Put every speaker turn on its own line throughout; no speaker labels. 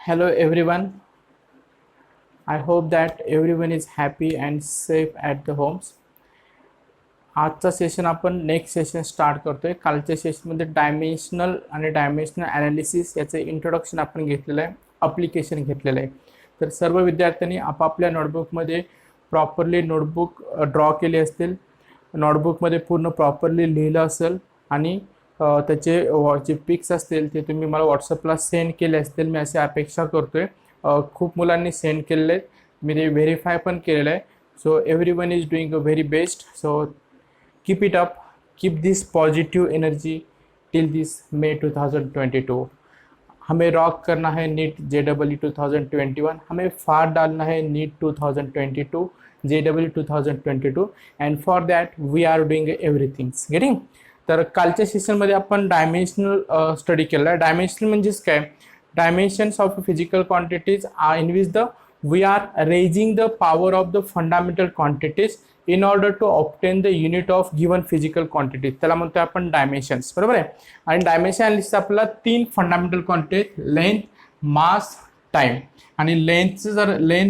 Hello everyone. I hope that everyone is happy and safe at the homes. आजचा session आपण next session start करतोय. कालच्या सेशनमध्ये dimensional आणि डायमेन्शनल ॲनालिसिस याचे इंट्रोडक्शन आपण घेतलेलं आहे, अप्लिकेशन घेतलेलं आहे. तर सर्व विद्यार्थ्यांनी आपापल्या नोटबुकमध्ये प्रॉपरली नोटबुक ड्रॉ केले असतील, नोटबुकमध्ये पूर्ण प्रॉपरली लिहिलं असेल आणि त्याचे जे पिक्स असतील ते तुम्ही मला व्हॉट्सअपला सेंड केले असतील. मी अशी अपेक्षा करतोय. खूप मुलांनी सेंड केलेले आहेत, मी ते व्हेरीफाय पण केलेलं आहे. So everyone is doing a very best. So keep it up, keep this positive energy till this May 2022. हमें रॉक करना है नीट JEE 2021, हमें फाड़ डालना है नीट 2022 JEE 2022 and for that we are doing everything getting. तर कालच्या सेशनमध्ये आपण डायमेन्शनल स्टडी केला आहे. डायमेन्शनल म्हणजेच काय? Dimensions of physical quantities in which we are raising the power of the fundamental quantities in order to obtain the unit of given physical quantity. त्याला म्हणतो आपण डायमेन्शन्स, बरोबर आहे. आणि डायमेन्शन अनालिसिस आपल्याला 3 fundamental quantity, length, mass, time. आणि length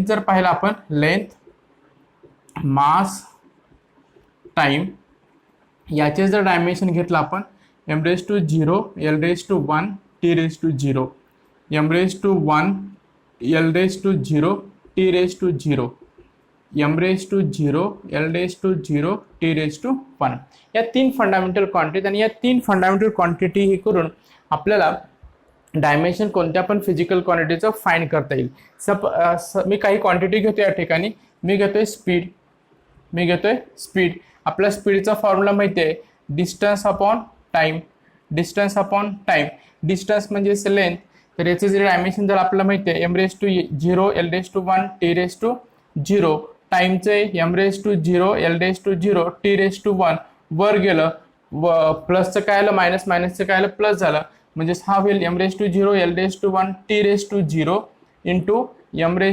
जर पाहिला आपण, लेंथ, मास, टाइम याचे जर डायमेन्शन घेतलं आपण m⁻⁴, l⁻⁴, t⁻⁴, m⁻⁴, l⁻⁴, t⁻⁴, m⁻⁴, l⁻⁴, t⁻⁴. या 3 फंडामेंटल क्वांटिटी, आणि या 3 फंडामेंटल क्वांटिटी हे करून आपल्याला डायमेन्शन कोणत्या पण फिजिकल क्वांटिटीचं फाइंड करता येईल. मी काही क्वांटिटी घेतो या ठिकाणी. मी घेतोय स्पीड. आपल्या स्पीडचा फॉर्म्युला माहिती आहे, डिस्टन्स अपॉन टाइम. डिस्टन्स म्हणजे लेंथ. तर याचे जे डायमेन्शन जर आपल्याला माहिती आहे m⁻⁴, l⁻⁴, t⁻⁴. टाइमचे m⁻⁴, l⁻⁴, t⁻⁴. वर गेलं प्लसचं काय आलं मायनसचं काय आलं प्लस झालं, म्हणजेच हा होईल m⁻⁴, l⁻⁴, t⁻⁴ into m⁻⁴,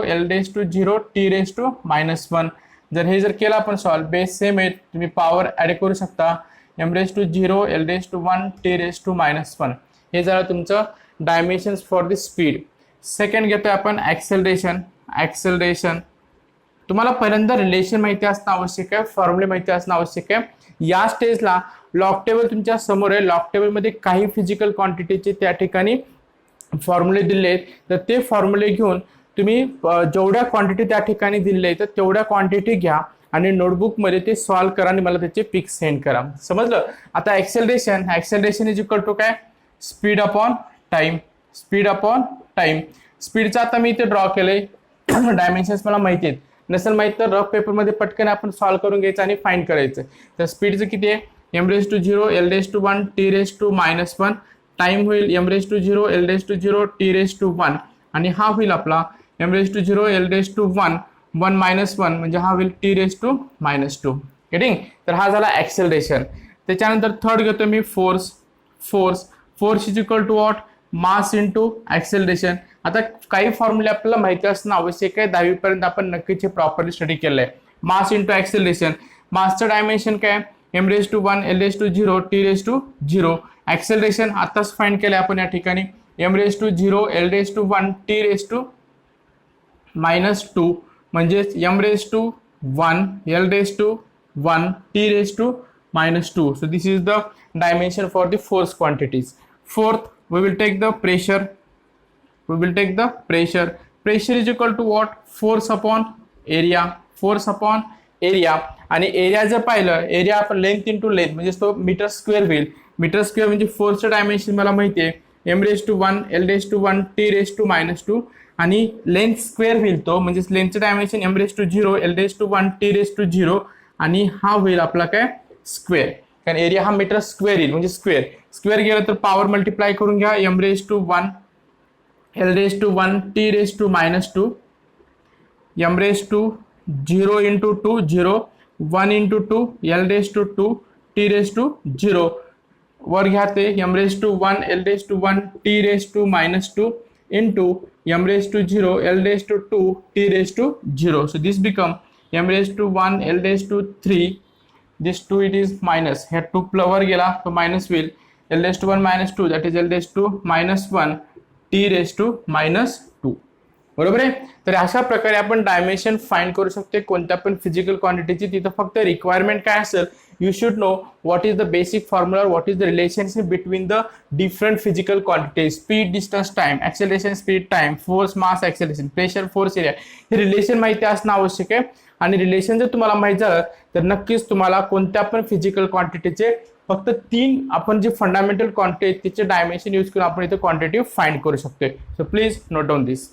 l⁻⁴, t⁻⁻1. जर हे जर केलं आपण सॉल्व, बेस सेम आहे, तुम्ही पॉवर ॲड करू शकता. m⁻⁴, l⁻⁴, t⁻⁻1. हे झालं तुमचं dimensions for the speed. Second घेतोय आपण ॲक्सेलरेशन. तुम्हाला पहिल्यांदा रिलेशन माहिती असणं आवश्यक आहे, फॉर्म्युले माहिती असणं आवश्यक आहे. या स्टेजला लॉग टेबल तुमच्या समोर आहे. लॉग टेबलमध्ये काही फिजिकल क्वांटिटीचे त्या ठिकाणी फॉर्म्युले दिले आहेत. तर ते फॉर्म्युले घेऊन तुम्ही जेवढ्या क्वांटिटी त्या ठिकाणी दिले तर तेवढ्या क्वांटिटी घ्या आणि नोटबुकमध्ये ते सॉल्व करा आणि मला त्याचे पिक्स सेंड करा. समजलं? आता ॲक्सेलरेशन इज इक्वल टू काय? Speed upon time. स्पीडचा आता मी इथे ड्रॉ केलंय. डायमेन्शन्स मला माहिती आहेत, नसेल माहित तर रफ पेपरमध्ये पटकन आपण सॉल्व करून घ्यायचं आणि फाइंड करायचं. तर स्पीडचं किती आहे? m⁻⁴, l⁻⁴, t⁻⁻1. टाइम होईल m⁻⁴, l⁻⁴, t⁻⁴. आणि हा होईल आपला m⁻⁴, l⁻⁴, 1 म्हणजे हा होईल t⁻⁻2. गेटिंग? तर हा झाला ॲक्सेलरेशन. त्याच्यानंतर थर्ड घेतो मी force is equal to what? Mass into acceleration. आता काही फॉर्म्युले आपल्याला माहिती असणं आवश्यक आहे. 10वी पर्यंत आपण नक्कीच हे प्रॉपरली स्टडी केलंय. Mass into acceleration. मासचं डायमेन्शन काय? m⁻⁴, l⁻⁴, t⁻⁴. ॲक्सेलरेशन आताच फाइंड केलंय आपण या ठिकाणी m⁻⁴, l⁻⁴, t⁻⁻2 म्हणजेच m⁻⁴, l⁻⁴, t⁻⁻2. So this is the dimension for the force quantities. Fourth, we will take the pressure. Pressure is equal to what? Force upon area. आणि area जर पाहिलं, area आपण length into length म्हणजे तो metre square होईल. Metre square म्हणजे फोर्सचं dimension मला माहिती आहे m⁻⁴, l⁻⁴, t⁻⁻2. आणि लेंथ स्क्वेअर होईल तो, म्हणजे लेंथचं डायमेन्शन m⁻⁴, l⁻⁴, t⁻⁴. आणि हा होईल आपला काय? स्क्वेअर. कारण एरिया हा मीटर स्क्वेअर येईल, म्हणजे स्क्वेअर गेलं तर पॉवर मल्टिप्लाय करून घ्या. m⁻⁴, l⁻⁴, t⁻⁻2. m⁻⁴, 0 into 2, 0, 1 into 2, l⁻⁴, t⁻⁴. वर घ्या ते m⁻⁴, l⁻⁴, t⁻⁻2 into m⁻⁴, l⁻⁴, t⁻⁴. So this become m⁻⁴, l⁻⁴, this 2 it is minus. Here 2 वर गेला तो मायनस होईल. l⁻⁴, -2 that is l⁻⁻1 T⁻², बरोबर आहे. तर अशा प्रकारे आपण डायमेन्शन फाइंड करू शकतो कोणत्या पण फिजिकल क्वांटिटीची. तिथं फक्त रिक्वायरमेंट काय असेल, you should know what is the basic formula, what is the relationship between the different physical quantities, speed, distance, time, acceleration, speed, time, force, mass, acceleration, pressure, force, area, हे relation माहिती असणं आवश्यक आहे. आणि relation जर तुम्हाला माहित झालं तर नक्कीच तुम्हाला कोणत्या पण फिजिकल क्वांटिटीचे फक्त 3 आपण जे फंडामेंटल क्वांटिटी आहेत त्याचे डायमेन्शन यूज करून आपण इथे क्वांटिटी फाइंड करू शकतो. सो प्लीज नोट डाऊन दिस.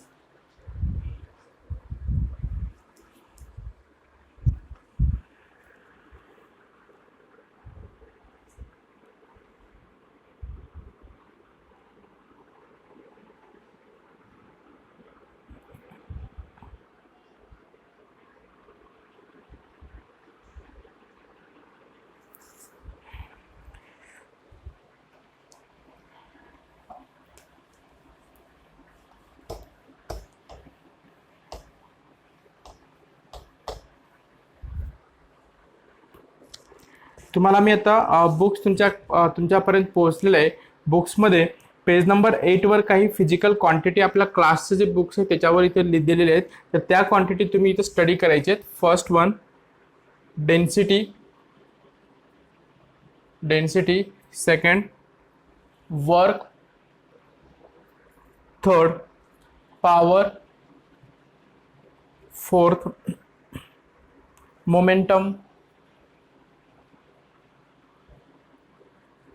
तुम्हाला मी आता बुक्स तुमच्यापर्यंत पोहोचलेलं आहे. बुक्समध्ये पेज नंबर 8 वर काही फिजिकल क्वांटिटी आपल्या क्लासचे जे बुक्स आहेत त्याच्यावर इथे दिलेले आहेत. तर त्या क्वांटिटी तुम्ही इथे स्टडी करायचे आहेत. First one density, second work, third power, fourth momentum,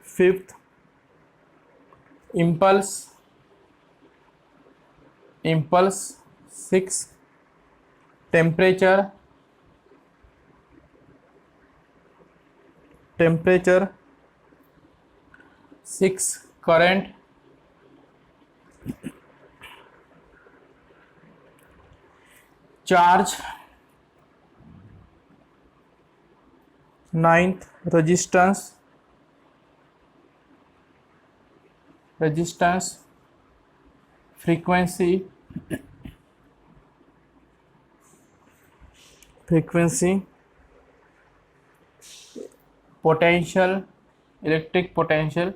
fifth impulse, six temperature, six current, charge, ninth resistance, frequency, potential, electric potential,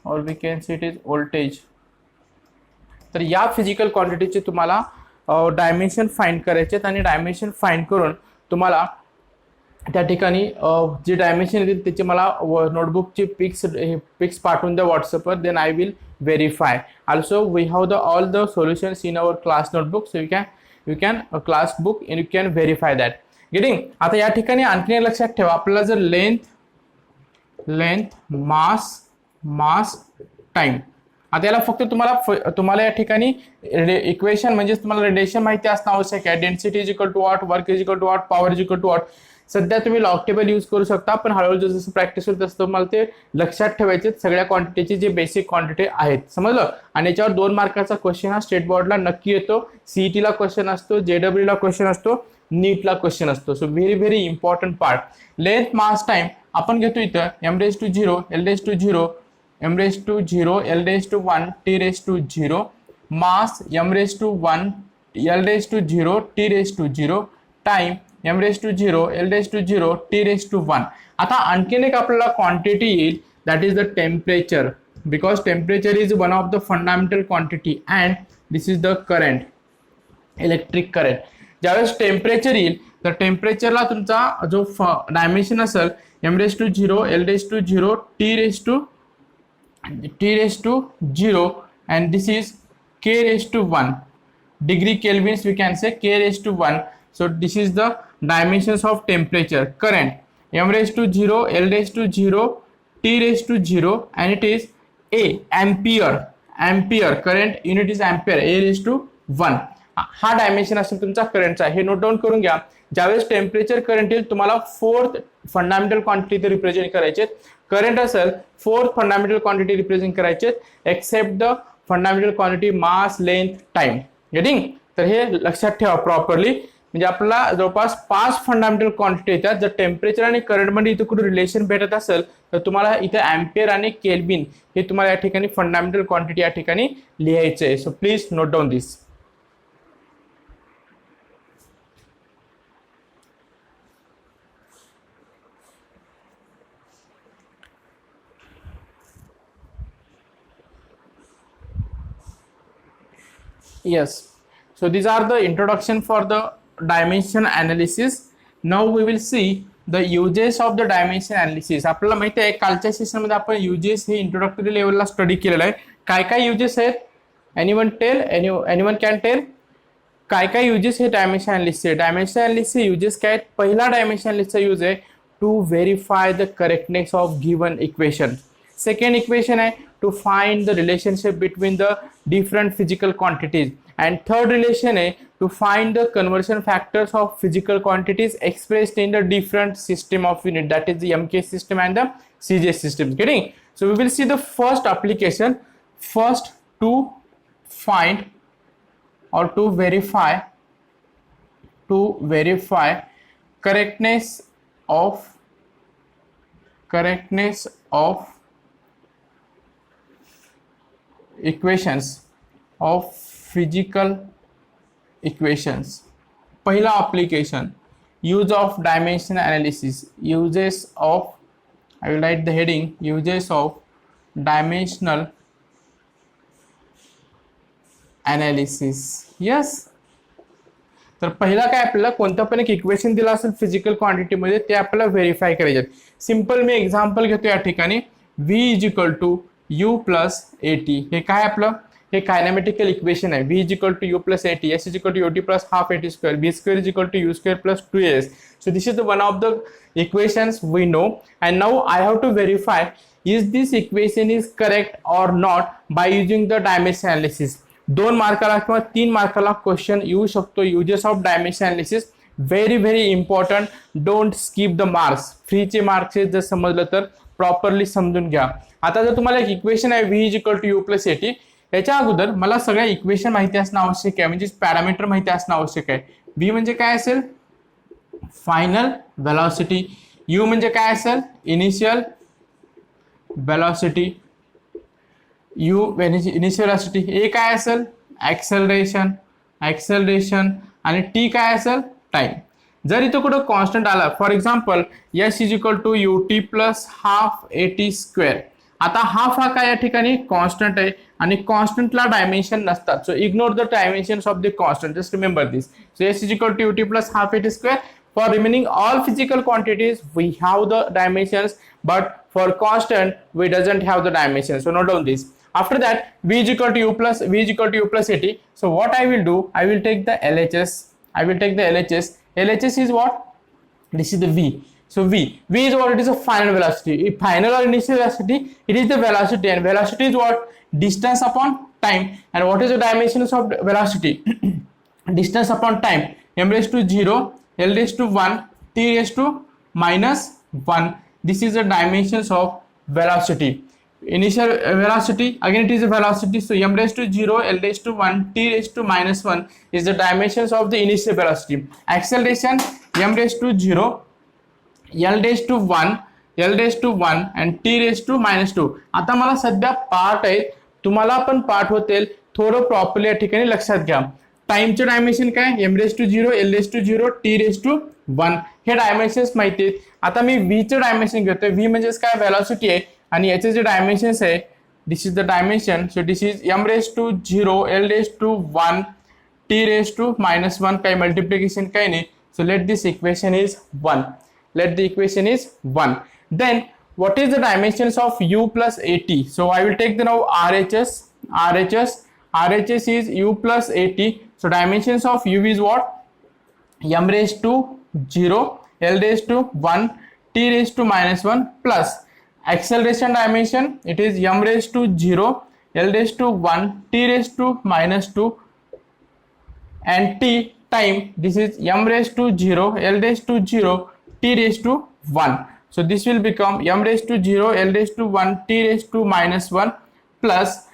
or we can say it is voltage. तर या physical क्वांटिटीचे तुम्हाला dimension find करायचे आहेत आणि dimension find करून तुम्हाला त्या ठिकाणी जे डायमेन्शन येतील त्याचे मला नोटबुकचे पिक्स पाठवून द्या व्हॉट्सअपवर. Then I will verify. Also we have the all the solutions in our class notebook. So you can class book and you can verify that. Getting. आता या ठिकाणी आणखी लक्षात ठेवा, आपल्याला जर लेंथ, मास, टाइम, आता याला फक्त तुम्हाला या ठिकाणी इक्वेशन म्हणजे तुम्हाला रिलेशन माहिती असणं आवश्यक आहे. Density is equal to what, work is equal to what, power is equal to what. सध्या तुम्ही लॉग टेबल यूज करू शकता, पण हळूहळू जसं प्रॅक्टिस होत असतं तुम्हाला ते लक्षात ठेवायचे सगळ्या क्वांटिटीची जे बेसिक क्वांटिटी आहेत. समजलं. आणि याच्यावर 2 मार्काचा क्वेश्चन हा स्टेट बोर्डला नक्की येतो. सीईटीला क्वेश्चन असतो, JEE ला क्वेश्चन असतो, नीटला क्वेश्चन असतो. So very very important part. Length, mass, time आपण घेतो इथं m⁻⁴, l⁻⁴, m⁻⁴, l⁻⁴, t⁻⁴, मास m⁻⁴, l⁻⁴, t⁻⁴, time m⁻⁴, l⁻⁴, t⁻⁴. आता आणखीन एक आपल्याला क्वांटिटी येईल, that is the temperature, because temperature is one of the fundamental quantity and this is the current, electric current. ज्यावेळेस temperature येईल तर टेम्परेचरला तुमचा जो डायमेन्शन असेल m⁻⁴, l⁻⁴, t⁻⁴, and this is k⁻⁴. degree kelvins we can say k⁻⁴. so this is the dimensions of temperature. Current m⁻⁴, l⁻⁴, t⁻⁴, and it is a ampere. Current unit is ampere, a⁻1. हा dimension असेल तुमचा करंटचा. हे note down करून घ्या. ज्यावेळेस temperature current येईल तुम्हाला फोर्थ फंडामेंटल क्वांटिटी ते रिप्रेझेंट करायचे. करंट असेल फोर्थ फंडामेंटल क्वांटिटी रिप्रेझेंट करायचे except the fundamental quantity mass, length, time. Getting. तर हे लक्षात ठेवा प्रॉपरली. म्हणजे आपल्याला जवळपास 5 फंडामेंटल क्वांटिटी येतात. जर टेम्परेचर आणि करंट मध्ये इथे कुठे रिलेशन भेटत असेल तर तुम्हाला इथे अँपियर आणि केल्विन हे तुम्हाला या ठिकाणी फंडामेंटल क्वांटिटी या ठिकाणी लिहायचे आहे. So please note down this. Yes. So these are the introduction for the dimension analysis. Now we will see the uses of the dimension analysis. आपल्याला माहिती आहे कालच्या सेशन मध्ये आपण uses हे इंट्रोडक्टरी लेवलला स्टडी केलेलं आहे. काय काय uses आहेत? Anyone can tell? काय काय uses हे dimension analysis? Dimension analysis uses काय? पहिला डायमेन्शन एनालिसिसचा यूज आहे to verify the correctness of given equation. Second equation आहे to find the relationship between the different physical quantities, and third relation is to find the conversion factors of physical quantities expressed in the different system of unit, that is the MK system and the CJ system. Getting? So we will see the first application. First, to find or to verify correctness of equations of physical equations. पहिला application, use of dimension analysis. Uses of, I will write the heading, uses of dimensional analysis. Yes. तर पहिला काय आपल्याला कोणतं पण एक equation दिला असेल फिजिकल क्वांटिटी मध्ये ते आपल्याला व्हेरीफाय करायचे. सिंपल मी एक्झाम्पल घेतो या ठिकाणी. v is equal to u plus a t. हे काय आपलं हे कायनेमॅटिकल इक्वेशन आहे. v is equal to u plus a t, s is equal to ut plus half a t square, b square is equal to u स्क्वेअर plus 2as. So this is the one of the equations we know, and now I have to verify is this equation is correct or not by using the dimension analysis. 2 मार्काला किंवा 3 मार्काला question येऊ शकतो uses of dimension analysis. Very important. Don't skip the marks. फ्रीचे marks जर समजलं तर properly समजून घ्या. आता जर तुम्हाला एक इक्वेशन आहे v is equal to u plus a t, याच्या अगोदर मला सगळ्या इक्वेशन माहिती असणं आवश्यक आहे, म्हणजे पॅरामीटर माहिती असणं आवश्यक आहे. v म्हणजे काय असेल? Final velocity. u म्हणजे काय असेल? Initial velocity. Initial velocity. a काय असेल? ऍक्सेलरेशन. आणि t काय असेल? टाइम. जर इथं कुठं कॉन्स्टंट आला, for example s is equal to ut plus half a t square. आता हाफ हा काय या ठिकाणी कॉन्स्टंट आहे आणि कॉन्स्टंटला डायमेन्शन नसतात. So ignore the dimensions of the constant. Just remember this. So s is equal to ut plus half a t square. For remaining all physical quantities we have the dimensions, but for constant we doesn't have the dimensions. So note down this. After that, v is equal to u plus 80. So what I will do, I will take the LHS. LHS is what? This is the v. So v is what? It is a final velocity. If final or initial velocity, it is the velocity, and velocity is what? Distance upon time. And what is the dimensions of velocity? Distance upon time. m raised to 0, l raised to 1, t raised to minus 1. This is the dimensions of velocity. Initial velocity, again it is a velocity, so m raised to 0, l raised to 1, t raised to minus 1 is the dimensions of the initial velocity. Acceleration, m raised to 0, l raised to 1, l raised to 1 and t raised to minus 2. आता मला सध्या part आहे, तुम्हाला पण part होतील, थोडं properly या ठिकाणी लक्षात घ्या. टाइमचे डायमेन्शन काय? m raised to 0, l raised to 0, t raised to 1. हे डायमेन्शन्स माहिती आहेत. आता मी v चे डायमेन्शन घेतोय. v म्हणजे काय? व्हेलॉसिटी आहे आणि याचे जे डायमेन्शन्स आहे, this is the dimension. So this is m raised to 0, l raised to 1, t raised to minus 1. काही मल्टिप्लिकेशन काही नाही. So let this equation is 1. Let the equation is 1. Then what is the dimensions of u plus at? So I will take the now RHS is u plus at. So dimensions of u is what? m raised to 0, l raised to 1, t raised to minus 1 plus acceleration dimension, it is m raised to 0, l raised to 1, t raised to minus 2 and t time, this is m raised to 0, l raised to 0, t raised to 1. So this will become m raised to 0, l raised to 1, t raised to minus 1 plus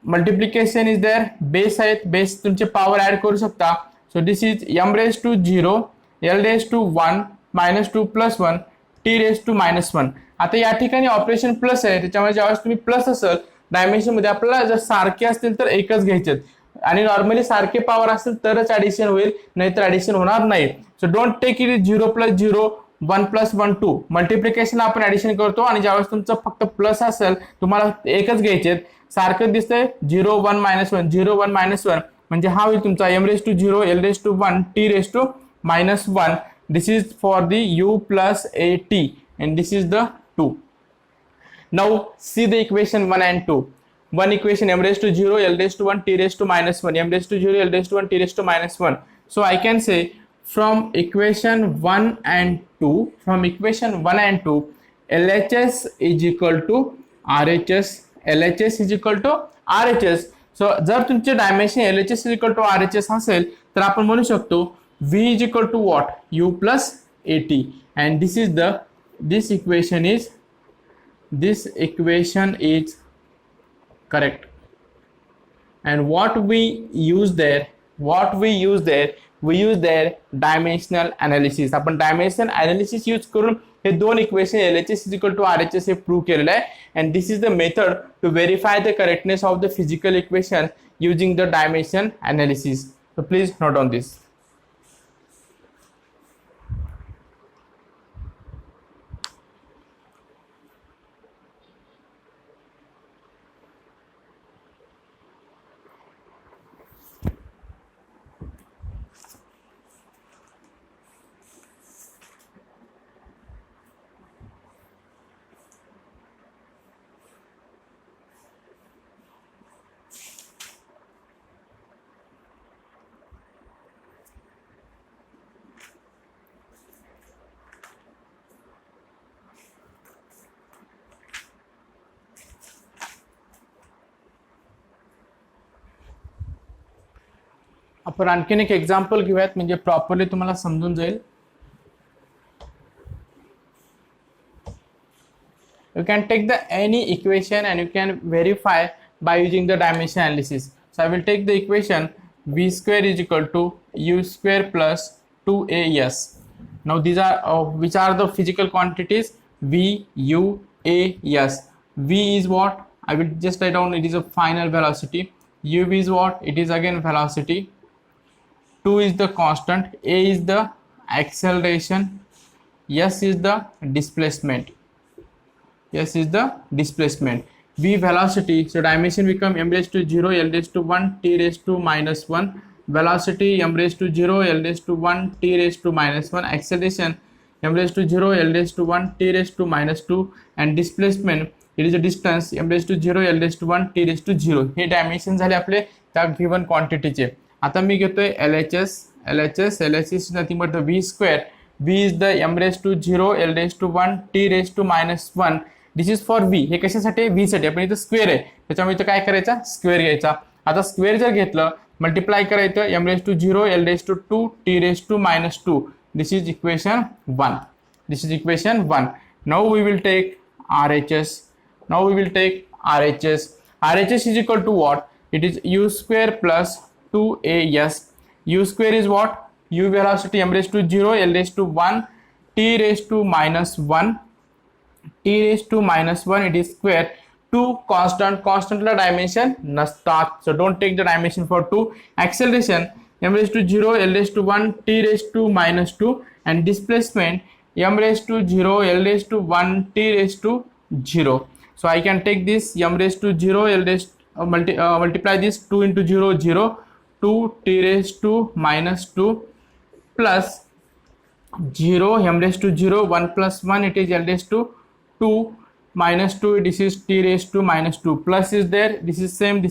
multiplication is there, base आहेत, base तुमचे power add करू शकता. So this is m raised to 0, l raised to 1, minus 2 plus 1, t raised to minus 1. आता या ठिकाणी operation plus आहे, त्याच्यामुळे ज्यावेळेस तुम्ही प्लस असेल डायमेन्शन मध्ये आपल्याला जर सारखे असतील तर एकच घ्यायचे आणि नॉर्मली सारखे पॉवर असतील तरच ॲडिशन होईल, नाहीतर ॲडिशन होणार नाही. So don't take it 0 plus 0, 1 + 1 2 multiplication आपण ऍडिशन करतो आणि ज्यावेळेस तुमचं फक्त प्लस असेल तुम्हाला एकच घ्यायचे सारखं दिसतंय 0 1 -1 0 1 -1 म्हणजे हा होईल तुमचा m⁻0 l⁻1 t⁻⁻1 this is for the u plus at and this is the 2. Now see the equation 1 and 2. One equation m⁻0 l⁻1 t⁻⁻1 m⁻0 l⁻1 t⁻⁻1. So I can say from equation 1 and 2 LHS is equal to RHS. LHS is equal to RHS. So जर तुमचे dimension LHS is equal to RHS असेल तर आपण म्हणू शकतो V is equal to what? U plus AT. And this equation is correct. And what we use there we use their dimensional analysis. आपण dimensional analysis use करून हे दोन equation LHS is equal to RHS हे prove केलेलं आहे. and this is the method to verify the correctness of the physical equation using the dimension analysis. So please note on this. आपण आणखीन एक example घेऊयात म्हणजे प्रॉपरली तुम्हाला समजून जाईल. You can take the any equation and you can verify by using the dimension analysis. So I will take the equation v square is equal to u square plus 2as. Now these are which are the physical quantities? V, U, A, S. V is what? I will just write down it is a final velocity. U is what? It is again velocity. 2 is the constant, A is the acceleration, S is the displacement. V velocity, so dimension become m⁻0 l⁻1 t⁻⁻1 velocity m⁻0 l⁻1 t⁻⁻1 acceleration m⁻0 l⁻1 t⁻⁻2 and displacement it is a distance m⁻0 l⁻1 t⁻0. हे dimension झाले आपले त्या given क्वांटिटीचे. आता मी घेतोय LHS is nothing but the V square. V is the m⁻0 l⁻1 t⁻⁻1. This is for V. हे कशासाठी? V साठी. आपण इथं स्क्वेअर आहे त्याच्यामुळे इथं काय करायचा? स्क्वेअर घ्यायचा. आता स्क्वेअर जर घेतलं मल्टिप्लाय करायचं m⁻0 l⁻2 t⁻⁻2. This is equation 1. Now we will take RHS. RHS is equal to what? It is U square plus 2as. U square is what? U velocity m⁻0 l⁻1 t⁻⁻1 it is square. 2 constant ला dimension नसतात, so don't take the dimension for 2. Acceleration m⁻0 l⁻1 t⁻⁻2 and displacement m⁻0 l⁻1 t⁻0. So I can take this m⁻0 multiply this 2 into 0 0 2 t⁻⁻2 plus 0 m⁻0 1 plus 1 it is l⁻2 minus 2 this is t⁻⁻2 plus is there, this is same,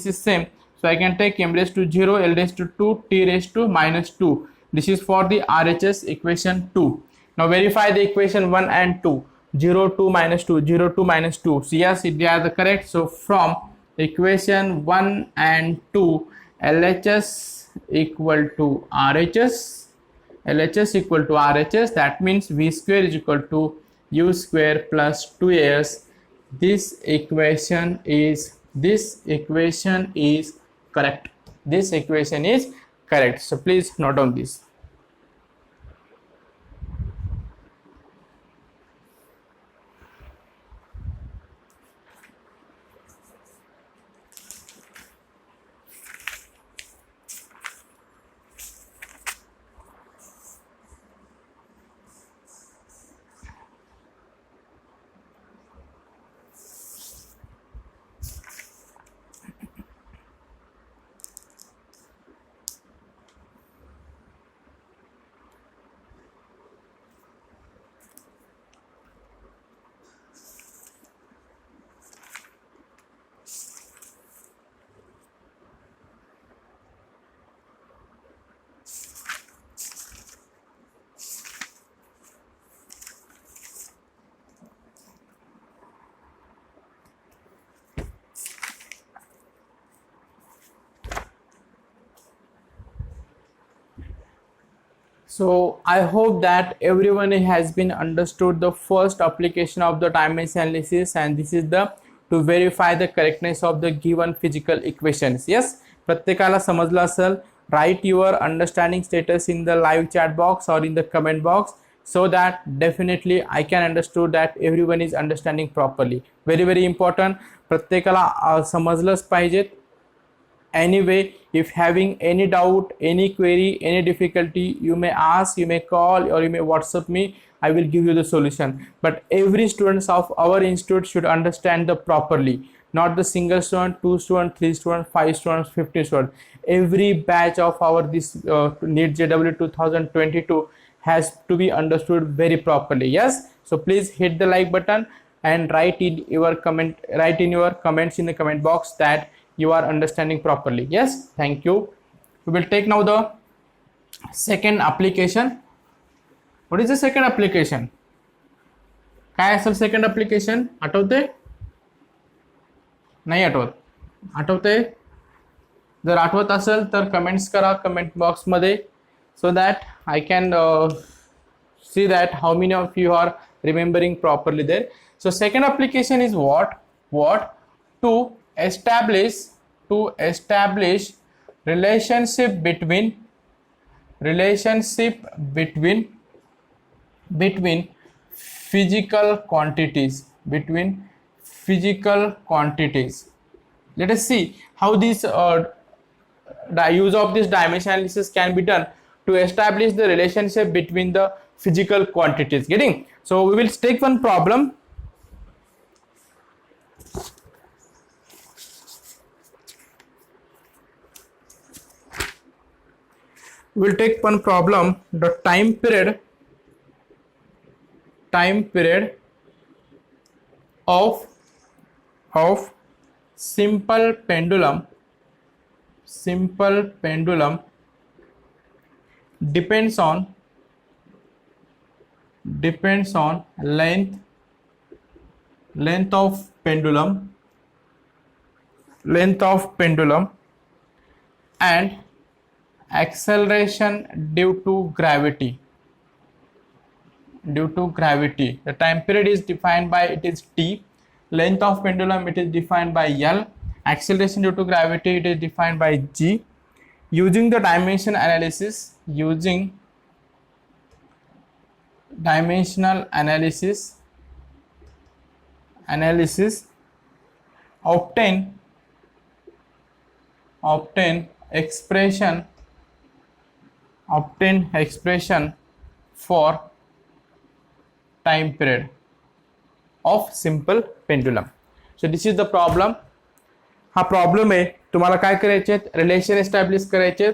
so I can take m⁻0 l⁻2 t⁻⁻2. This is for the RHS equation 2. Now verify the equation 1 and 2. 0 2 minus 2 0 2 minus 2. So yes, they are the correct. So from equation 1 and 2 LHS equal to RHS, that means V square is equal to U square plus 2as. This equation is correct. So please note down this. So I hope that everyone has been understood the first application of the dimension analysis, and this is the to verify the correctness of the given physical equations. Yes, प्रत्येकाला समजलं असेल. Write your understanding status in the live chat box or in the comment box, so that definitely I can understood that everyone is understanding properly. Very very important. प्रत्येकाला समजलंच पाहिजे. Anyway, if having any doubt, any query, any difficulty, you may ask, you may call, or you may WhatsApp me. I will give you the solution. But every students of our institute should understand the properly, not the single student, 2 student, 3 student, 5 students, 15 student. Every batch of our this NEET JEE 2022 has to be understood very properly. Yes, so please hit the like button and write in your comments in the comment box that you are understanding properly. Yes, thank you. We will take now the second application. What is the second application? काय असेल second application? आठवते? नाही आठवत. आठवते? जर आठवत असेल तर कमेंट्स करा कमेंट बॉक्स मध्ये, so that I can see that how many of you are remembering properly there. So second application is what to establish relationship between physical quantities. Let us see how this the use of this dimension analysis can be done to establish the relationship between the physical quantities. Getting? So we will take one problem. We'll take one problem. The time period of simple pendulum depends on length of pendulum and acceleration due to gravity. The time period is defined by, it is t. Length of pendulum, it is defined by L. Acceleration due to gravity, it is defined by g. Using the dimensional analysis, obtain expression for time period of simple pendulum. So this is the problem. हा problem आहे. तुम्हाला काय करायचे, relation establish करायचे.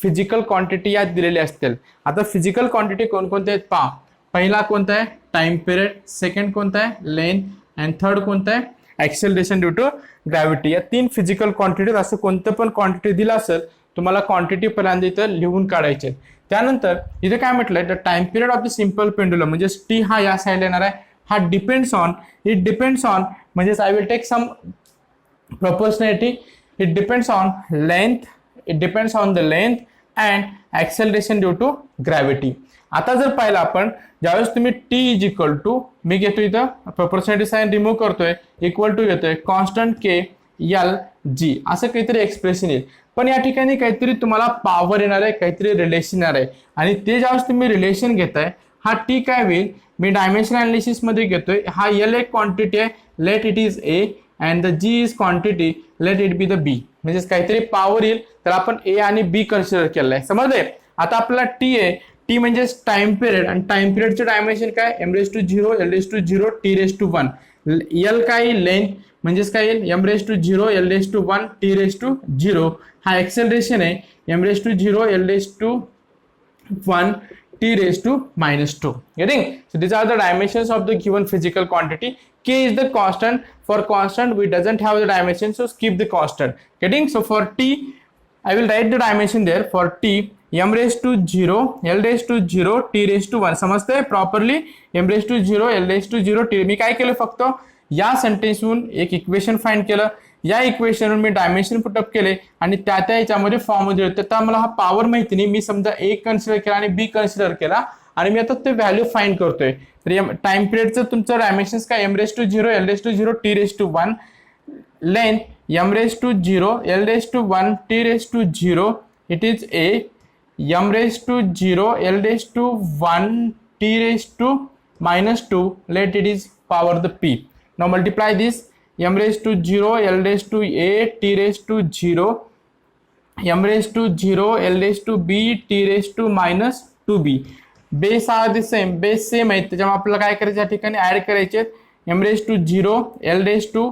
Physical quantity यात दिलेले असतील. आता फिजिकल क्वांटिटी कोणकोणते आहेत पहा. पहिला कोणता आहे, टाइम पिरियड. सेकंड कोणता आहे, लेंथ. अँड थर्ड कोणता आहे, ऍक्सेलरेशन ड्यू टू ग्रॅव्हिटी. या 3 फिजिकल क्वांटिटीज. असं कोणतं पण क्वांटिटी दिला असेल तुम्हाला क्वांटिटी पहिल्यांदा इथं लिहून काढायचे. त्यानंतर इथे काय म्हटलंय, the time period of the simple pendulum, म्हणजे टी हा या साइडला येणार आहे. हा डिपेंड्स ऑन म्हणजे I will take some proportionality. It depends on the length and acceleration due to gravity. आता जर पाहिलं आपण, ज्यावेळेस तुम्ही t इज इक्वल टू, मी घेतो इथं प्रोपोर्शनॅलिटी साइन रिमूव्ह करतोय, इक्वल टू येतोय कॉन्स्टंट k l g, असं काहीतरी एक्सप्रेशन येईल. पण या ठिकाणी काहीतरी तुम्हाला पॉवर येणार आहे, काहीतरी रिलेशन येणार आहे. आणि ते ज्यावेळेस तुम्ही रिलेशन घेताय, हा t काय होईल, मी डायमेन्शन अनालिसिस मध्ये घेतोय. हा l एक क्वांटिटी आहे, let it is a, and the g is quantity, let it be the b. म्हणजे काहीतरी पॉवर येईल, तर आपण a आणि b कन्सिडर केलेलं आहे. समजले? आता आपल्याला t आहे, t म्हणजे टाइम पिरियड, आणि टाइम पिरियडचे डायमेन्शन काय, m⁻0 l⁻0 t⁻1. l काय, लेंथ म्हणजेच काय येईल, m⁻0 l⁻1 t⁻0. हा एक्सेलरेशन आहे, m⁻0 l⁻1 t⁻2. Getting? So these are the dimensions of the given physical quantity. K is the constant. For constant we doesn't have the dimension, so skip the constant. Getting? So for t I will write the dimension there. For t m⁻0 l⁻0 t⁻1. समजते properly, m⁻0 l⁻0 t. मी काय केलं, फक्त या सेंटेन्सहून एक equation find केलं. या इक्वेशनवर मी dimension put up केले आणि त्या याच्यामध्ये फॉर्म दिले. तर मला हा पॉवर माहिती नाही, मी समजा ए कन्सिडर केला आणि बी कन्सिडर केला आणि मी आता ते व्हॅल्यू फाइंड करतोय. तर टाइम पिरियडचं तुमचं डायमेन्शन्स काय, m raise to 0, l raise to 0, t raise to 1, length m raise to 0, l raise to 1, t raise to 0, it is a, m raised to 0, l raised to 1, t raised to minus 2, let it is power the p. Now multiply this, m raised to 0, l raised to a, t raised to 0, m raised to 0, l raised to b, t raised to minus 2b. Base are the same, base same आहे, त्याच्यामुळे आपल्याला काय करायचं या ठिकाणी add करायचे. m raised to 0, l raised to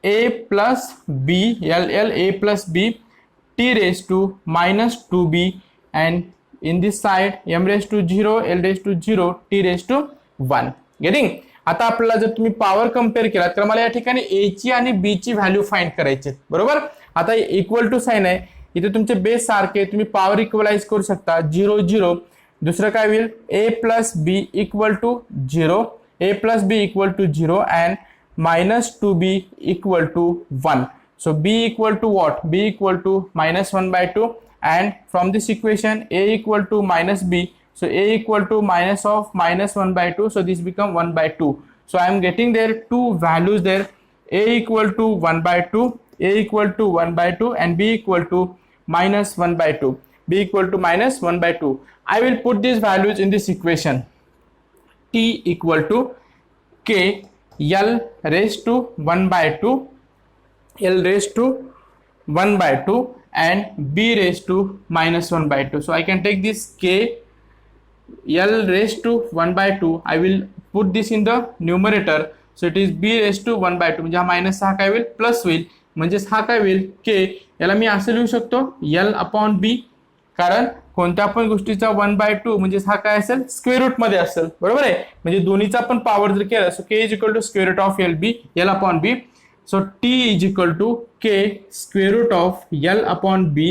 a plus b, l a plus b, t raised to minus 2b, and in this side m raised to 0, l raised to 0, t raised to 1. Getting. आता आपल्याला जर तुम्ही power compare केला तर मला या ठिकाणी a ची आणि b ची व्हॅल्यू फाइंड करायची, बरोबर. आता इक्वल टू साइन आहे, इथे तुमचे बेस सारखे, तुम्ही पॉवर इक्वलाइज करू शकता. 0 0, दुसरं काय होईल, a plus b equal to 0, a plus b equal to 0 and minus 2b equal to 1. So b equal to what? B equal to minus 1 by 2, and from this equation a equal to minus b, so a equal to minus of minus 1 by 2, so this become 1 by 2. So I am getting there two values there, a equal to 1 by 2, a equal to 1 by 2, and b equal to minus 1 by 2, b equal to minus 1 by 2. I will put these values in this equation. T equal to k l raised to 1 by 2, l raised to 1 by 2, and b raised to minus 1 by 2. So I can take this k l raised to 1 by 2, I will put this in the numerator, so it is b raised to 1 by 2, म्हणजे हा minus हा काय होईल, plus होईल, म्हणजेच हा काय होईल k. याला मी असं लिहू शकतो l अपॉन b, कारण कोणत्या पण गोष्टीचा 1 by 2 म्हणजे हा काय असेल, स्क्वेअर रूट मध्ये असेल, बरोबर आहे. म्हणजे दोन्हीचा पण पॉवर जर केला, so k is equal to square root of l upon b. So t is equal to k square root of l upon b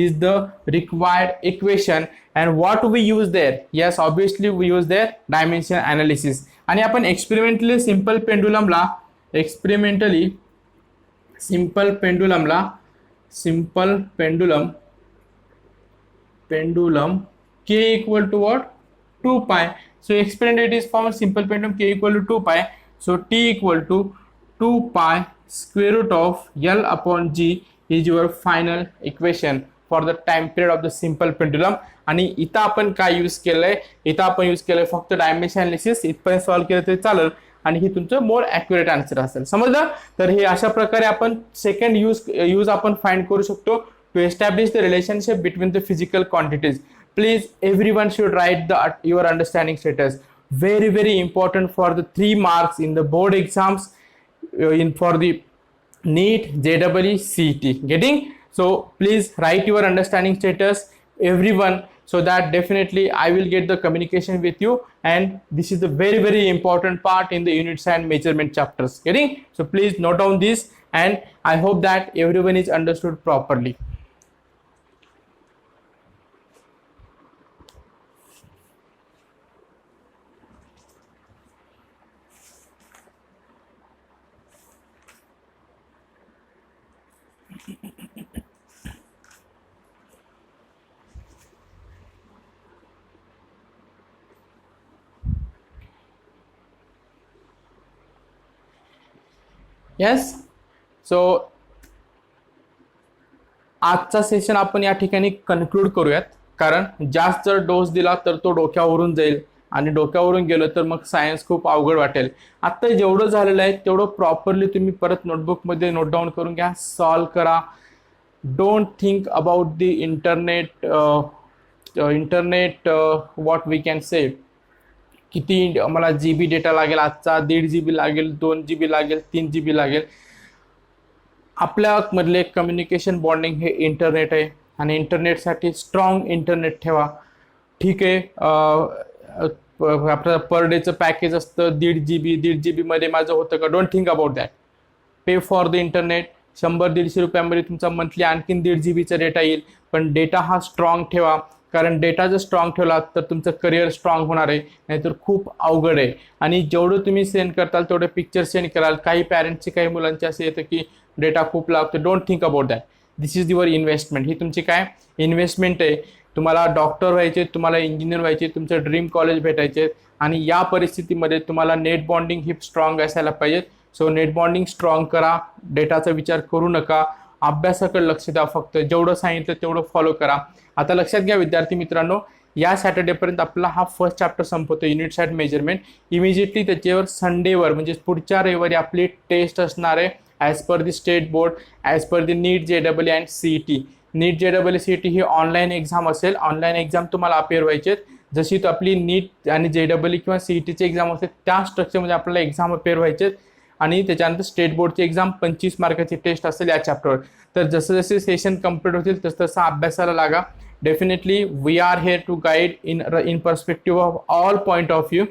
is the required equation, and what we use there? Yes, obviously we use there dimension analysis. आणि आपण experimentally simple pendulum k equal to what? 2 pi. So experiment it is from simple pendulum k equal to 2 pi. So t equal to 2 pi square root of l upon g is your final equation for the time period of the simple pendulum. आणि इथं आपण काय use केलंय, इथं आपण use केलंय फक्त dimension analysis. इथपर्यंत सॉल्व्ह केलं तरी चालेल आणि हे तुमचं मोर ॲक्युरेट आन्सर असेल, समजलं. तर हे अशा प्रकारे आपण सेकंड यूज आपण फाइंड करू शकतो to establish the relationship between the physical quantities. Please everyone should write your understanding status. Very very important for the 3 marks in the board exams, for the NEET, JEE, CET. Getting? So please write your understanding status, everyone, so that definitely I will get the communication with you, and this is the very very important part in the units and measurement chapters. Getting? So please note down this, and I hope that everyone is understood properly. Yes. So आजचा session आपण या ठिकाणी conclude करूयात, कारण जास्त जर dose दिला तर तो डोक्यावरून जाईल आणि डोक्यावरून गेलं तर मग सायन्स खूप अवघड वाटेल. आता जेवढं झालेलं आहे तेवढं प्रॉपरली तुम्ही परत नोटबुकमध्ये नोट डाऊन करून घ्या, सॉल्व करा. Don't think about the internet what we can say, किती मला GB डेटा लागेल आजचा, 1.5 GB लागेल, 2 GB लागेल, 3 GB लागेल. आपल्यामधले कम्युनिकेशन बॉन्डिंग हे इंटरनेट आहे आणि इंटरनेटसाठी स्ट्रॉंग इंटरनेट ठेवा. ठीक आहे, आपलं पर डेचं पॅकेज असतं 1.5 GB मध्ये माझं होतं का, don't think about that. Pay for the internet. 100-150 रुपयामध्ये तुमचा मंथली आणखीन 1.5 GB चा डेटा येईल, पण डेटा हा स्ट्रॉंग ठेवा, कारण डेटा जर स्ट्रॉंग ठेवला तर तुमचं करिअर स्ट्रॉंग होणार आहे, नाहीतर खूप अवघड आहे. आणि जेवढं तुम्ही सेंड करताल तेवढे पिक्चर सेंड कराल. काही पॅरेंट्सचे काही मुलांचे असे येतं की डेटा खूप लागतो, don't think about that. This is your investment. ही तुमची काय इन्व्हेस्टमेंट आहे. तुम्हाला डॉक्टर व्हायचे, तुम्हाला इंजिनियर व्हायचे, तुमचं ड्रीम कॉलेज भेटायचे, आणि या परिस्थितीमध्ये तुम्हाला नेट बॉन्डिंग ही स्ट्रॉंग असायला पाहिजे. सो नेट बॉन्डिंग स्ट्रॉंग करा, डेटाचा विचार करू नका, अभ्यासाकडे लक्ष द्या, फक्त जेवढं सांगितलं तेवढं फॉलो करा. आता लक्षात घ्या विद्यार्थी मित्रांनो, या सॅटर्डेपर्यंत आपला हा फर्स्ट चॅप्टर संपवतो, युनिट सॅट मेजरमेंट. इमिजिएटली त्याच्यावर संडेवर म्हणजे पुढच्या रविवारी आपली टेस्ट असणार आहे as per the state board, as per the NEET JEE and CET. NEET JEE CET ही ऑनलाईन एक्झाम असेल. ऑनलाईन एक्झाम तुम्हाला अपेअर व्हायचे, जशी तो आपली नीट आणि JEE किंवा CETची एक्झाम असते त्या स्ट्रक्चरमध्ये आपल्याला एक्झाम अपेअर व्हायचे. आणि त्याच्यानंतर स्टेट बोर्डची एक्झाम 25 मार्काची टेस्ट असेल या चॅप्टरवर. तर जसं जसे सेशन कंप्लीट होतील तसं तसं अभ्यासाला लागा. Definitely we are here to guide in perspective of all point of view.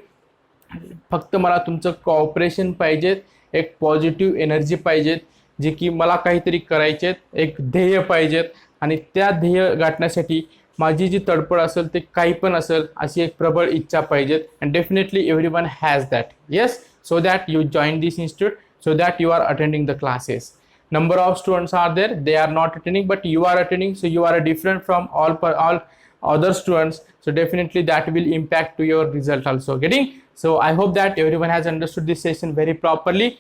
फक्त मला तुमचं कॉपरेशन पाहिजे, एक पॉझिटिव्ह एनर्जी पाहिजेत, जे की मला काहीतरी करायचे, एक ध्येय पाहिजेत, आणि त्या ध्येय गाठण्यासाठी माझी जी तडपड असेल ते काही पण असेल अशी एक प्रबळ इच्छा पाहिजेत. And definitely everyone has that. Yes, so that you join this institute, so that you are attending the classes. Number of students are there, they are not attending, but you are attending, so you are different from all other students. So definitely that will impact to your result also. Getting? So I hope that everyone has understood this session very properly.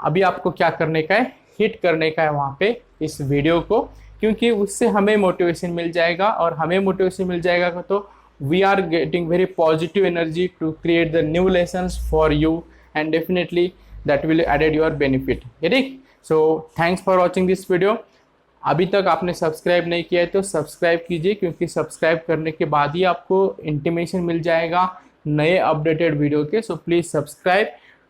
अभी आपको क्या करने का है, hit करने का है वहाँ पे इस वीडियो को, क्योंकि उससे हमें मोटिवेशन मिल जाएगा, और हमें मोटिवेशन मिल जाएगा तो we are getting very positive energy to create the new lessons for you, and definitely that will added your benefit. ठीक. So thanks for watching this video. अभी तक आपने सब्सक्राइब नहीं किया है तो सब्सक्राइब कीजिए, क्योंकि सब्सक्राइब करने के बाद ही आपको इंटीमेशन मिल जाएगा नए अपडेटेड वीडियो के. So please subscribe,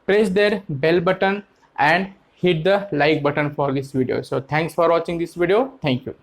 press there bell button, and hit the like button for this video. So thanks for watching this video. Thank you.